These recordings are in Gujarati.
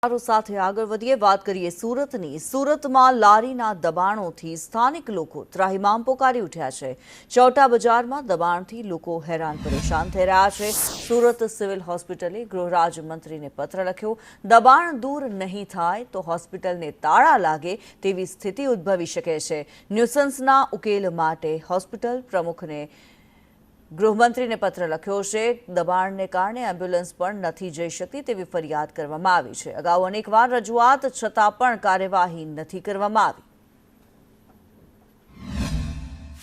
સાથે આગળ વધીએ વાત કરીએ સુરતમાં લારીના દબાણોથી સ્થાનિક લોકો ત્રાહિમામ પોકારી ઉઠ્યા છે। ચોટા બજારમાં દબાણથી લોકો હેરાન પરેશાન થઈ રહ્યા છે। સુરત સિવિલ હોસ્પિટલે ગૃહરાજ મંત્રીને પત્ર લખ્યો। દબાણ દૂર નહીં થાય તો હોસ્પિટલને તાળા લાગે તેવી સ્થિતિ ઉદ્ભવી શકે છે। ન્યુસન્સના ઉકેલ માટે હોસ્પિટલ પ્રમુખને ગૃહમંત્રીને પત્ર લખ્યો છે। દબાણને કારણે એમ્બ્યુલન્સ પણ નથી જઈ શકતી તેવી ફરિયાદ કરવામાં આવી છે। અગાઉ અનેકવાર રજૂઆત છતાં પણ કાર્યવાહી નથી કરવામાં આવી।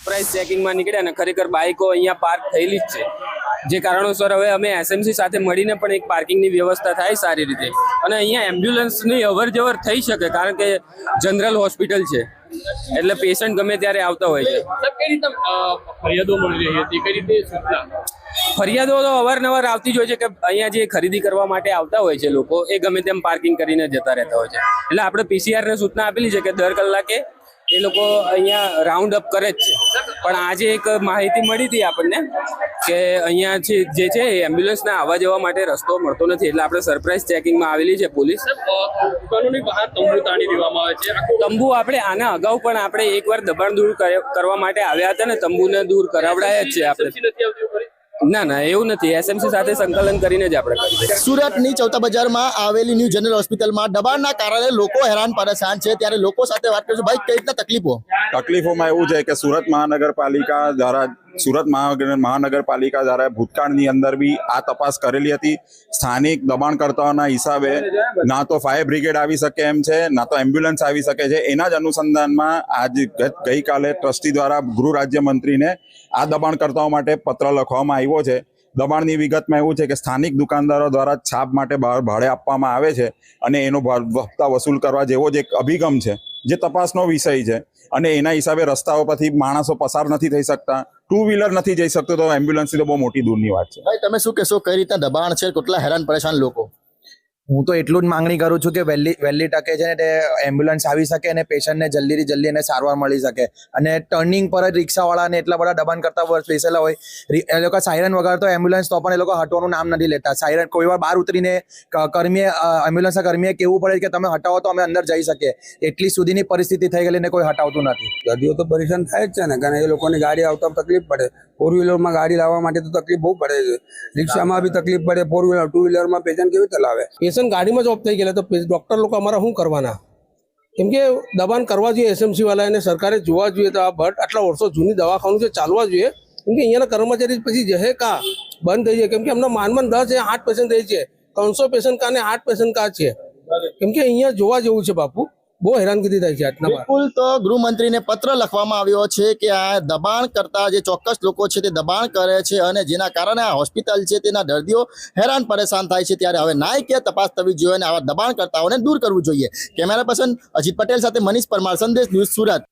પ્રાઇસ ચેકિંગમાં નીકળ્યા અને ખરેખર બાઇકો અહીંયા પાર્ક થયેલી જ છે, જે કારણોસર હવે અમે એસએમસી સાથે મળીને પણ એક પાર્કિંગની વ્યવસ્થા થાય સારી રીતે અને અહીંયા એમ્બ્યુલન્સની અવર જવર થઈ શકે, કારણ કે જનરલ હોસ્પિટલ છે એટલે પેશન્ટ ગમે ત્યારે આવતા હોય છે। કઈ રીતે ફરિયાદો મળી રહી હતી, કઈ રીતે સૂચના? ફરિયાદો તો અવારનવાર આવતી જ હોય છે કે અહીંયા જે ખરીદી કરવા માટે આવતા હોય છે લોકો એ ગમે તેમ પાર્કિંગ કરીને જતા રહેતા હોય છે। એટલે આપણે પીસીઆરને સૂચના આપેલી છે કે દર કલાકે એ લોકો અહીંયા રાઉન્ડ અપ કરે જ છે। પણ આજે એક માહિતી મળી હતી આપણને કે અહીંયા જે છે એમ્બ્યુલન્સના આવવા જવા માટે રસ્તો મળતો નથી, એટલે આપણે સરપ્રાઇઝ ચેકિંગમાં આવેલી છે પોલીસ। દુકાનોની બહાર તંબુ તાણી દેવામાં આવે છે। તંબુ આપણે આના અગાઉ પણ આપણે એકવાર દબાણ દૂર કરવા માટે આવ્યા હતા ને તંબુને દૂર કરાવડાયા જ છે આપણે। ના એવું નથી, એસએમસી સાથે સંકલન કરીને જ આપણે કરીએ। સુરતની ચોટા બજારમાં આવેલી ન્યૂ જનરલ હોસ્પિટલમાં દબાણના કારણે લોકો હેરાન પરેશાન છે, ત્યારે લોકો સાથે વાત કરીશું। ભાઈ, કઈ રીતના તકલીફોમાં એવું છે કે સુરત મહાનગરપાલિકા દ્વારા ભૂતકાળની અંદર બી આ તપાસ કરેલી હતી। સ્થાનિક દબાણકર્તાઓના હિસાબે ના તો ફાયર બ્રિગેડ આવી શકે એમ છે, ના તો એમ્બ્યુલન્સ આવી શકે છે। એના જ અનુસંધાનમાં આજ ગઈકાલે ટ્રસ્ટી દ્વારા ગૃહ રાજ્ય મંત્રીને આ દબાણકર્તાઓ માટે પત્ર લખવામાં આવ્યો છે। દબાણની વિગતમાં એવું છે કે સ્થાનિક દુકાનદારો દ્વારા છાપ માટે ભાડે આપવામાં આવે છે અને એનો હપ્તા વસૂલ કરવા જેવો જ એક અભિગમ છે, જે તપાસનો વિષય છે। અને એના હિસાબે રસ્તાઓ પરથી માણસો પસાર નથી થઈ શકતા, ટુ વ્હીલર નથી જઈ શકતો, તો એમ્બ્યુલન્સની તો બહુ મોટી દૂરની વાત છે। ભાઈ, તમે શું કહેશો, કઈ રીતના દબાણ છે, કેટલા હેરાન પરેશાન લોકો? હું તો એટલું જ માંગણી કરું છું કે વહેલી તકે છે ને તે એમ્બ્યુલન્સ આવી શકે અને પેશન્ટને જલ્દીથી જલ્દી એને સારવાર મળી શકે। અને ટર્નિંગ પર જ રિક્ષાવાળાને એટલા બધા દબાણ કરતા બેસેલા હોય, એ લોકો સાયરન વગાડતો એમ્બ્યુલન્સ તો પણ એ લોકો હટવાનું નામ નથી લેતા। સાયરન કોઈ વાર બહાર ઉતરીને એમ્બ્યુલન્સના કર્મીએ કહેવું પડે કે તમે હટાવો તો અમે અંદર જઈ શકીએ, એટલી સુધીની પરિસ્થિતિ થઈ ગયેલી ને કોઈ હટાવતું નથી। દર્દીઓ તો પરેશાન થાય જ છે ને, કારણ એ લોકોની ગાડી આવતા તકલીફ પડે। ફોર વ્હીલરમાં ગાડી લાવવા માટે તો તકલીફ બહુ પડે છે, રિક્ષામાં બી તકલીફ પડે, ફોર વ્હીલર ટુ વ્હીલરમાં પેશન્ટ કેવી રીતે લાવે? પેશન્ટ ગાડીમાં જ ઓફ થઈ ગયેલા તો ડૉક્ટર લોકો અમારા શું કરવાના? કેમ કે દબાણ કરવા જોઈએ એસએમસી વાળાને, સરકારે જોવા જોઈએ તો આ આટલા વર્ષો જૂની દવાખાનું છે ચાલવા જોઈએ। કેમ કે અહીંયાના કર્મચારી પછી જહે કા બંધ થઈ જાય, કેમ કે અમને માન 10 છે 8 પેશન્ટ રહી છે, 300 પેશન્ટ કા ને 8 પેશન્ટ કા છે, કેમ કે અહીંયા જોવા જેવું છે બાપુ, બહુ હેરાનગતિ થાય છે આટલા। બિલકુલ, તો ગૃહમંત્રીને પત્ર લખવામાં આવ્યો છે કે આ દબાણ કરતા જે ચોક્કસ લોકો છે તે દબાણ કરે છે અને જેના કારણે આ હોસ્પિટલ છે તેના દર્દીઓ હેરાન પરેશાન થાય છે, ત્યારે હવે નાયકીય તપાસ થવી જોઈએ અને આવા દબાણકર્તાઓને દૂર કરવું જોઈએ। કેમેરા પર્સન અજીત પટેલ સાથે મનીષ પરમાર, સંદેશ ન્યૂઝ, સુરત।